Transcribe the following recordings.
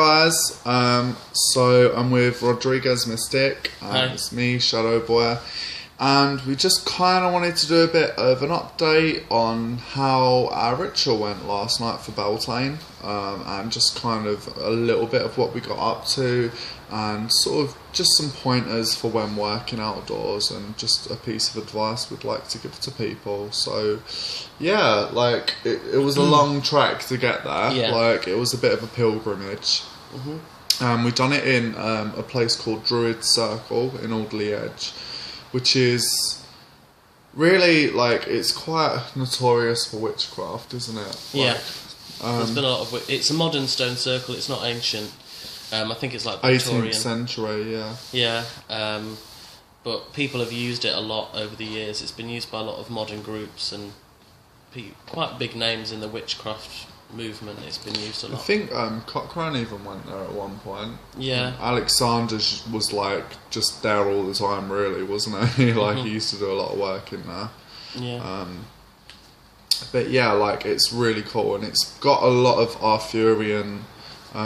guys, so I'm with Rodriguez Mystic, and it's me, Shadow Boy, and we just kind of wanted to do a bit of an update on how our ritual went last night for Beltane, and just kind of a little bit of what we got up to, and sort of just some pointers for when working outdoors, and just a piece of advice we'd like to give to people. So yeah, like it was a long trek to get there. Like it was a bit of a pilgrimage. We've done it in a place called Druid Circle in Alderley Edge, which is really, like, it's quite notorious for witchcraft, isn't it? Yeah. There's been a lot of... It's a modern stone circle, it's not ancient. I think it's like Victorian. 18th century, yeah. Yeah, but people have used it a lot over the years. It's been used by a lot of modern groups and quite big names in the witchcraft movement. It's been used a lot. I think Cochrane even went there at one point. Yeah. Alexander was like just there all the time, really, wasn't he? Like he used to do a lot of work in there. Yeah. But yeah, like it's really cool, and it's got a lot of Arthurian.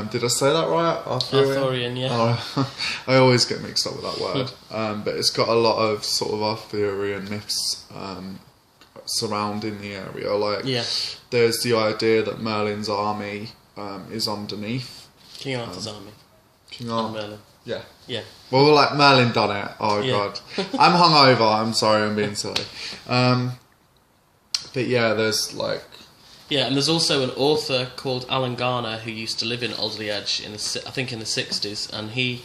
Did I say that right? Arthurian, yeah. Oh, I always get mixed up with that word. But it's got a lot of sort of Arthurian myths surrounding the area. Like, there's the idea that Merlin's army is underneath. King Arthur's army. King Arthur. Merlin. Yeah. Yeah. Well, like Merlin done it. Oh God, I'm hungover. I'm sorry, I'm being silly. But yeah, there's like. Yeah, and there's also an author called Alan Garner who used to live in Alderley Edge I think in the 60s, and he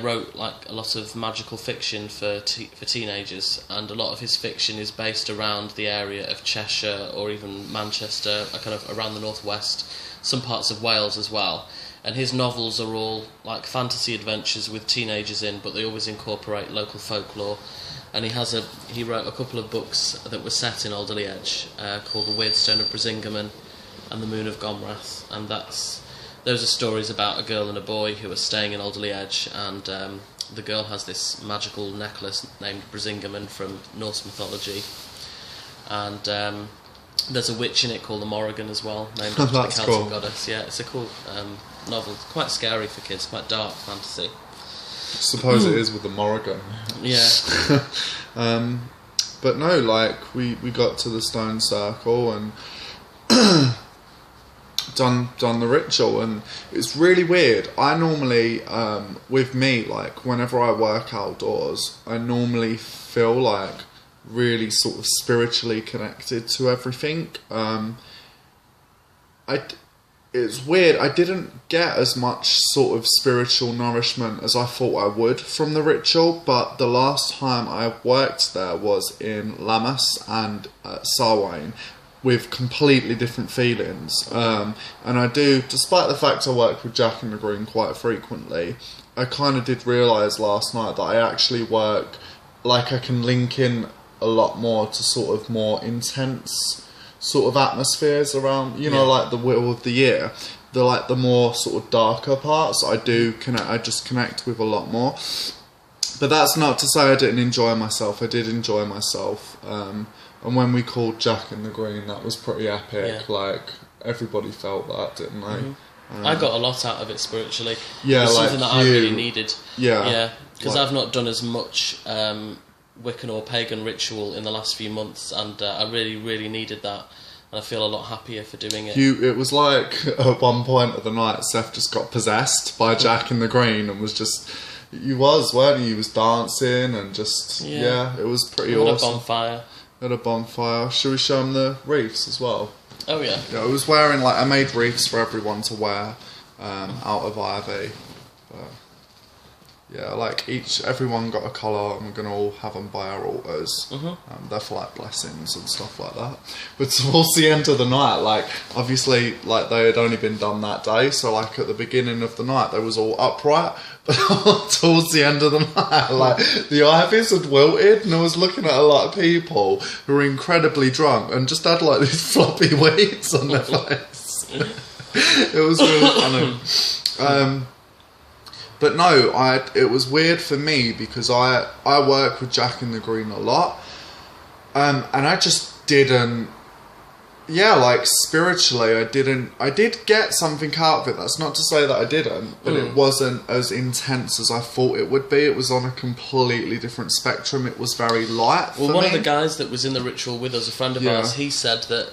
wrote like a lot of magical fiction for teenagers, and a lot of his fiction is based around the area of Cheshire or even Manchester, kind of around the northwest, some parts of Wales as well. And his novels are all like fantasy adventures with teenagers in, but they always incorporate local folklore. And he wrote a couple of books that were set in Alderley Edge, called The Weird Stone of Brisingamen and The Moon of Gomrath, and those are stories about a girl and a boy who are staying in Alderley Edge, and the girl has this magical necklace named Brisingamen from Norse mythology, and there's a witch in it called the Morrigan as well, named after the Celtic goddess. Yeah, it's a cool novel. It's quite scary for kids, quite dark fantasy. I suppose it is with the Morrigan. Yeah. But no, like we got to the stone circle and done the ritual, and it's really weird. I normally, with me, like whenever I work outdoors, I normally feel like really sort of spiritually connected to everything. It's weird, I didn't get as much sort of spiritual nourishment as I thought I would from the ritual, but the last time I worked there was in Lammas and Sarwain, with completely different feelings. And I do, despite the fact I work with Jack in the Green quite frequently, I kind of did realise last night that I actually work, like I can link in a lot more to sort of more intense sort of atmospheres around, you know, like the Wheel of the Year, the more sort of darker parts I just connect with a lot more. But that's not to say I didn't enjoy myself. I did enjoy myself, and when we called Jack in the Green, that was pretty epic. Like everybody felt that, didn't they? I got a lot out of it spiritually. Yeah, it was like something that I really needed. Yeah, because I've not done as much Wiccan or pagan ritual in the last few months, and I really, really needed that, and I feel a lot happier for doing it. It was like at one point of the night, Seth just got possessed by Jack in the Green and was just, weren't he? He was dancing and just, it was pretty awesome. Had a bonfire. Should we show them the wreaths as well? Oh yeah. Yeah, I was wearing, like, I made wreaths for everyone to wear out of ivy. Yeah, like everyone got a colour, and we're going to all have them by our altars. They're for like blessings and stuff like that. But towards the end of the night, like obviously like they had only been done that day, so like at the beginning of the night they was all upright, but towards the end of the night, like the ivies had wilted, and I was looking at a lot of people who were incredibly drunk and just had like these floppy weeds on their face. It was really funny. But no, it was weird for me because I work with Jack in the Green a lot, and I just didn't yeah, like spiritually, I did get something out of it. That's not to say that I didn't, but it wasn't as intense as I thought it would be. It was on a completely different spectrum. It was very light for Well, one me. of the guys that was in the ritual with us, a friend of ours, he said that,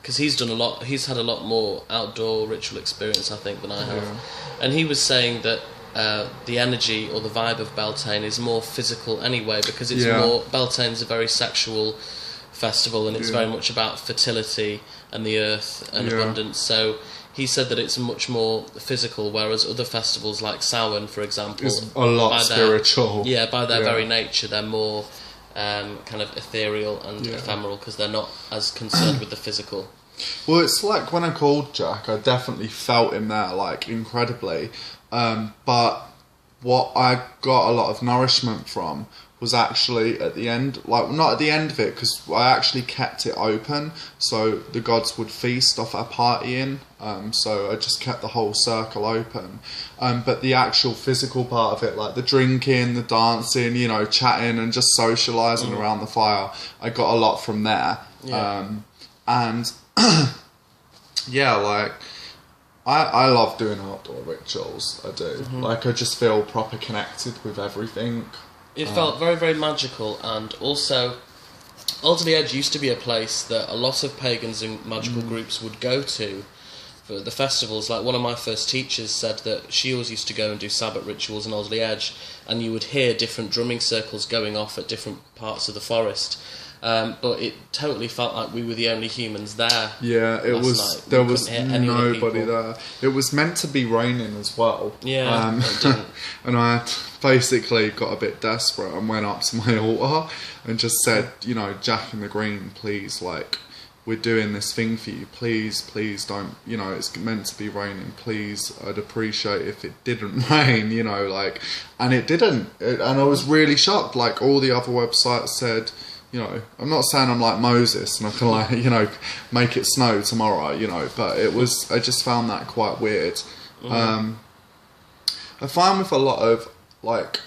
because he's had a lot more outdoor ritual experience, I think, than I have. Yeah. And he was saying that the energy or the vibe of Beltane is more physical anyway, because it's more, Beltane's a very sexual festival, and it's very much about fertility and the earth and abundance. So he said that it's much more physical, whereas other festivals like Samhain, for example, is a lot spiritual. By their very nature, they're more kind of ethereal and ephemeral, because they're not as concerned with the physical. Well, it's like when I called Jack, I definitely felt him there, like, incredibly. But what I got a lot of nourishment from was actually at the end, like, not at the end of it, because I actually kept it open, so the gods would feast off our partying, so I just kept the whole circle open. But the actual physical part of it, like the drinking, the dancing, you know, chatting and just socialising around the fire, I got a lot from there. And yeah, like, I love doing outdoor rituals, I do. Like, I just feel proper connected with everything. It felt very, very magical, and also, Alderley Edge used to be a place that a lot of pagans and magical groups would go to for the festivals. Like, one of my first teachers said that she always used to go and do Sabbath rituals in Alderley Edge, and you would hear different drumming circles going off at different parts of the forest. But it totally felt like we were the only humans there. Yeah, it was. Night. There was nobody there. It was meant to be raining as well. Yeah, it didn't. And I basically got a bit desperate and went up to my altar and just said, you know, Jack in the Green, please, like, we're doing this thing for you. Please, please don't, you know, it's meant to be raining. Please, I'd appreciate if it didn't rain, you know, like, and it didn't. And I was really shocked. Like, all the other websites said, you know, I'm not saying I'm like Moses and I can, like, you know, make it snow tomorrow, you know, but it was, I just found that quite weird. I find with a lot of, like,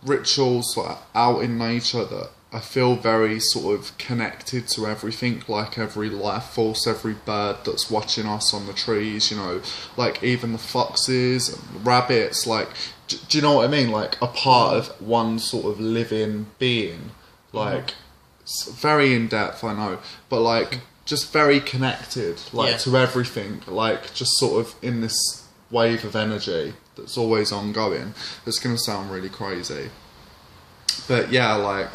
rituals, like, out in nature, that I feel very sort of connected to everything, like every life force, every bird that's watching us on the trees, you know, like even the foxes and rabbits, like, do you know what I mean? Like, a part of one sort of living being. Like, it's very in depth, I know, but like just very connected, like to everything, like just sort of in this wave of energy that's always ongoing. It's gonna sound really crazy, but yeah, like,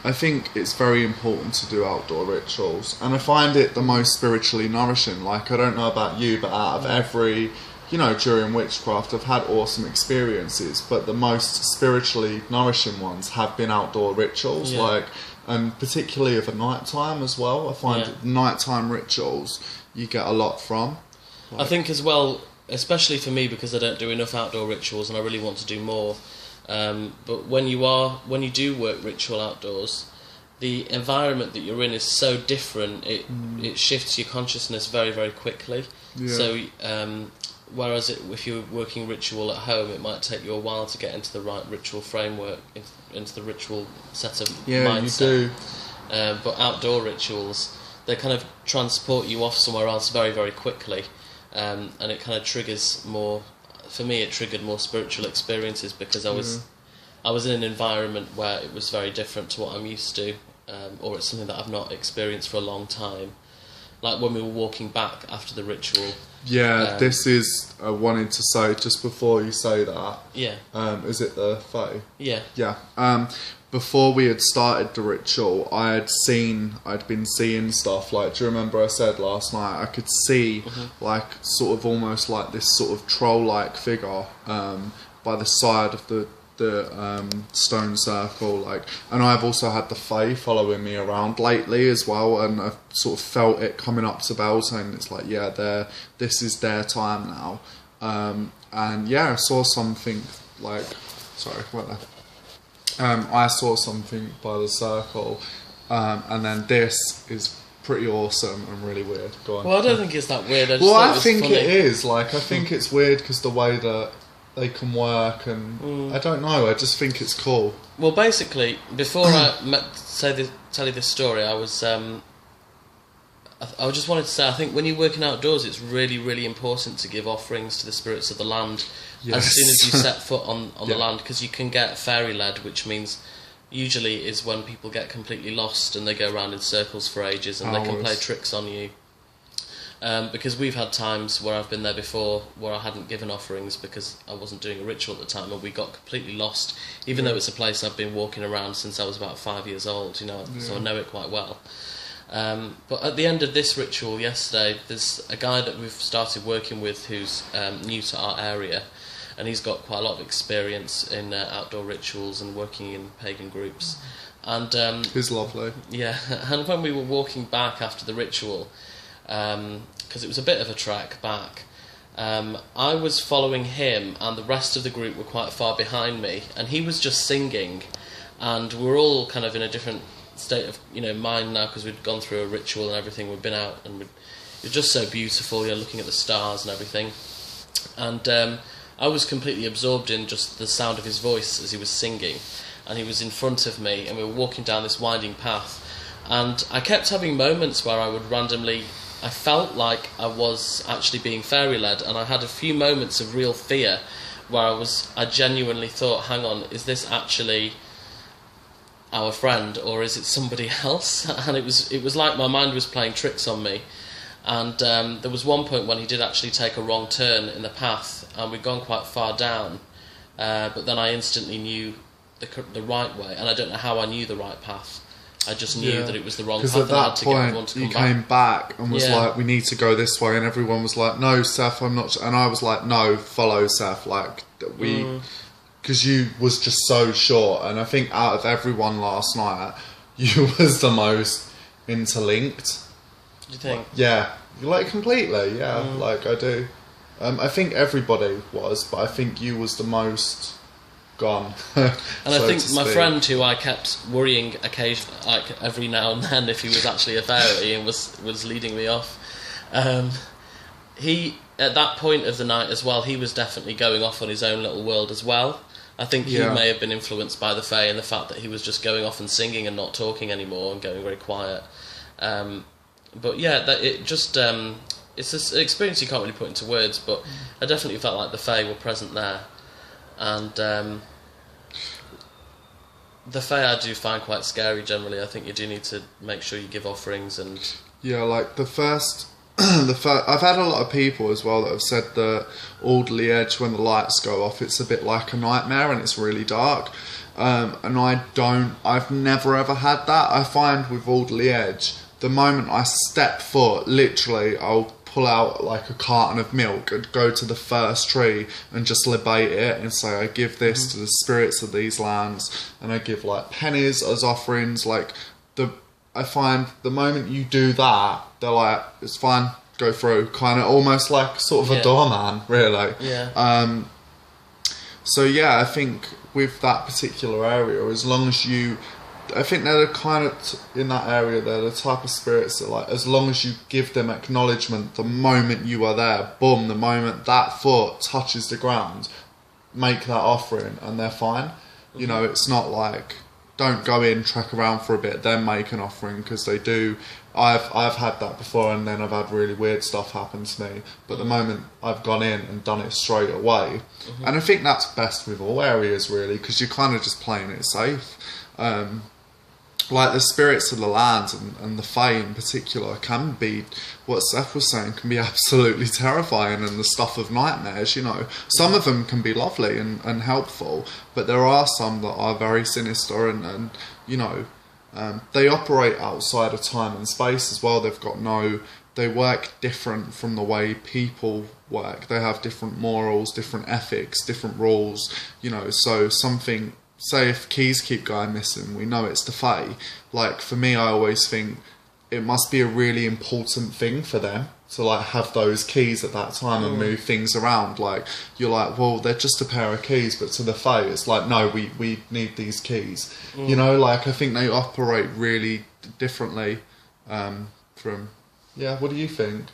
I think it's very important to do outdoor rituals, and I find it the most spiritually nourishing. Like, I don't know about you, but out of every, you know, during witchcraft, I've had awesome experiences, but the most spiritually nourishing ones have been outdoor rituals, like, and particularly of a night time as well. I find nighttime rituals you get a lot from. Like, I think as well, especially for me, because I don't do enough outdoor rituals and I really want to do more. But when you do work ritual outdoors, the environment that you're in is so different. It shifts your consciousness very, very quickly. So whereas if you're working ritual at home, it might take you a while to get into the right ritual framework, into the ritual set of mindset. You do. But outdoor rituals, they kind of transport you off somewhere else very, very quickly, and it kind of triggers more. For me, it triggered more spiritual experiences, because I was in an environment where it was very different to what I'm used to, or it's something that I've not experienced for a long time. Like when we were walking back after the ritual. Yeah, this is, I wanted to say, just before you say that. Yeah. Is it the Fae? Yeah. Yeah. Before we had started the ritual, I'd been seeing stuff, like, do you remember I said last night, I could see, like, sort of almost like this sort of troll-like figure, by the side of the stone circle, like, and I've also had the Fae following me around lately as well, and I've sort of felt it coming up to Beltane. It's like, yeah, this is their time now, and yeah, I saw something, like, sorry, what the, I saw something by the circle, and then this is pretty awesome and really weird. Go on. Well, I don't think it's that weird. I think it is. Like, I think it's weird because the way that they can work, and I don't know, I just think it's cool. Well, basically, before I tell you this story, I was I just wanted to say, I think when you're working outdoors, it's really, really important to give offerings to the spirits of the land as soon as you set foot on the land, because you can get fairy-led, which means usually is when people get completely lost and they go around in circles for ages and they can play tricks on you. Because we've had times where I've been there before where I hadn't given offerings because I wasn't doing a ritual at the time, and we got completely lost, even though it's a place I've been walking around since I was about 5 years old, so I know it quite well. But at the end of this ritual yesterday, there's a guy that we've started working with who's new to our area, and he's got quite a lot of experience in outdoor rituals and working in pagan groups. And he's lovely. Yeah, and when we were walking back after the ritual, because it was a bit of a trek back, I was following him, and the rest of the group were quite far behind me, and he was just singing, and we're all kind of in a different state of mind now because we'd gone through a ritual and everything. We'd been out, and it was just so beautiful, looking at the stars and everything. And I was completely absorbed in just the sound of his voice as he was singing, and he was in front of me, and we were walking down this winding path, and I kept having moments where I would randomly, I felt like I was actually being fairy-led, and I had a few moments of real fear where I genuinely thought, hang on, is this actually our friend, or is it somebody else? And it was like my mind was playing tricks on me. And there was one point when he did actually take a wrong turn in the path, and we'd gone quite far down, but then I instantly knew the right way, and I don't know how I knew the right path. I just knew that it was the wrong path, because at and I had that to get everyone to point come you back. came back and was like, we need to go this way, and everyone was like, no Seth, I'm not, and I was like, no, follow Seth, like because you was just so sure. And I think out of everyone last night, you was the most interlinked. Do you think? Yeah, like completely. Yeah, like I do. I think everybody was, but I think you was the most gone. And I think my friend, who I kept worrying occasionally, like every now and then, if he was actually a fairy and was leading me off, he at that point of the night as well, he was definitely going off on his own little world as well. I think he may have been influenced by the Fae and the fact that he was just going off and singing and not talking anymore and going very quiet. But yeah, that it just it's an experience you can't really put into words. But I definitely felt like the Fae were present there, and the Fae I do find quite scary generally. I think you do need to make sure you give offerings and like the first. I've had a lot of people as well that have said that Alderley Edge, when the lights go off, it's a bit like a nightmare and it's really dark. And I've never ever had that. I find with Alderley Edge, the moment I step foot, literally, I'll pull out like a carton of milk and go to the first tree and just libate it and say, I give this to the spirits of these lands, and I give like pennies as offerings. I find the moment you do that, they're like, it's fine, go through. Kind of almost like sort of a doorman, really. Yeah. So yeah, I think with that particular area, as long as I think they're the kind of, in that area, they're the type of spirits that, like, as long as you give them acknowledgement the moment you are there, boom, the moment that foot touches the ground, make that offering and they're fine. You know, it's not like, don't go in, trek around for a bit, then make an offering, because they do. I've had that before, and then I've had really weird stuff happen to me. But the moment I've gone in and done it straight away, and I think that's best with all areas really, because you're kind of just playing it safe. Like the spirits of the lands and the Fae in particular can be, what Seth was saying, can be absolutely terrifying, and the stuff of nightmares, Some of them can be lovely and helpful, but there are some that are very sinister and they operate outside of time and space as well. They work different from the way people work. They have different morals, different ethics, different rules, so something... Say if keys keep going missing, we know it's the Fae. Like, for me, I always think it must be a really important thing for them to, like, have those keys at that time and move things around. Like, you're like, well, they're just a pair of keys, but to the Fae, it's like, no, we need these keys. I think they operate really differently from... Yeah, what do you think?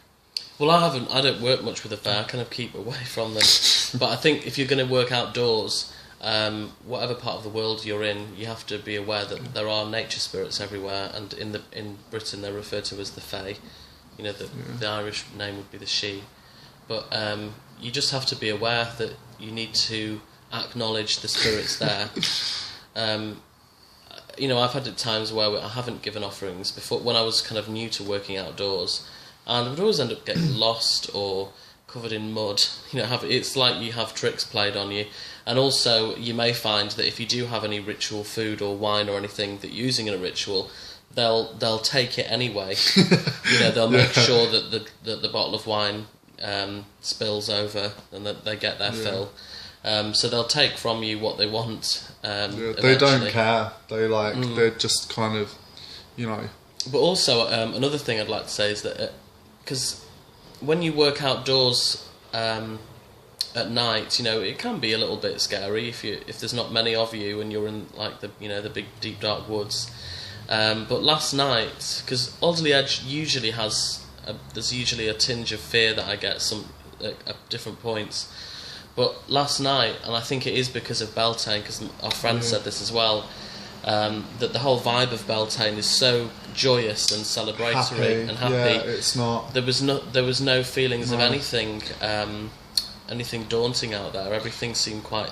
Well, I don't work much with the Fae. I kind of keep away from them. But I think if you're going to work outdoors... whatever part of the world you're in, you have to be aware that there are nature spirits everywhere, and in Britain they're referred to as the Fae. You know, the Irish name would be the she. But you just have to be aware that you need to acknowledge the spirits there. You know, I've had times where I haven't given offerings before, when I was kind of new to working outdoors, and I would always end up getting lost or covered in mud. You know, it's like you have tricks played on you. And also, you may find that if you do have any ritual food or wine or anything that you're using in a ritual, they'll take it anyway. You know, they'll make sure that the bottle of wine spills over and that they get their fill. So they'll take from you what they want. They don't care. They they're just kind of, you know. But also, another thing I'd like to say is that because when you work outdoors at night, you know, it can be a little bit scary if there's not many of you and you're in like the big deep dark woods. But last night, because Alderley Edge usually there's usually a tinge of fear that I get at different points. But last night, and I think it is because of Beltane, because our friend said this as well, that the whole vibe of Beltane is so joyous and celebratory and happy. Yeah, it's not. There was no feelings of anything daunting out there. Everything seemed quite.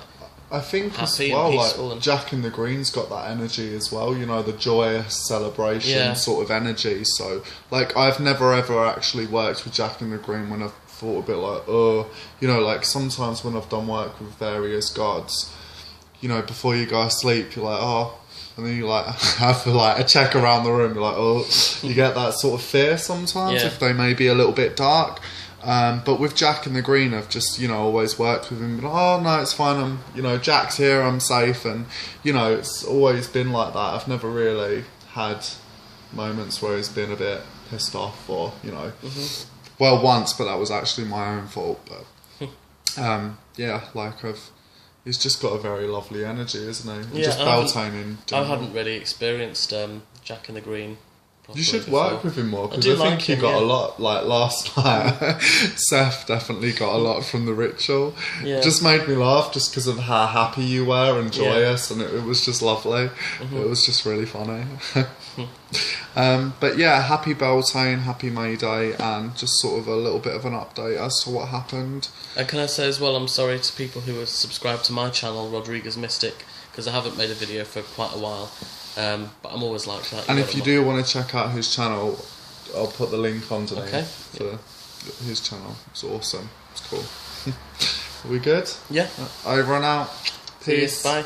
I think happy as well, and peaceful, like Jack in the Green's got that energy as well. You know, the joyous celebration sort of energy. So, like, I've never ever actually worked with Jack in the Green when I've thought a bit like, oh, you know, like sometimes when I've done work with various gods, you know, before you go to sleep, you're like, oh, and then you like have like a check around the room, you're like, oh, you get that sort of fear sometimes if they may be a little bit dark. But with Jack in the Green, I've just, you know, always worked with him. Like, oh no, it's fine. Jack's here. I'm safe, and you know, it's always been like that. I've never really had moments where he's been a bit pissed off, or you know. Well, once, but that was actually my own fault. But he's just got a very lovely energy, isn't he? Just Beltane in general. I hadn't really experienced Jack in the Green. You should work with him more, because I think you got a lot. Like last night, Seth definitely got a lot from the ritual. It just made me laugh, just because of how happy you were and joyous, and it was just lovely. It was just really funny. But yeah, happy Beltane, happy May Day, and just sort of a little bit of an update as to what happened. And can I say as well, I'm sorry to people who are subscribed to my channel, Rodriguez Mystic, because I haven't made a video for quite a while. But I'm always like that. And if you do want to check out his channel, I'll put the link underneath for his channel. It's awesome. It's cool. Are we good? Yeah. Over and out. Peace. Bye.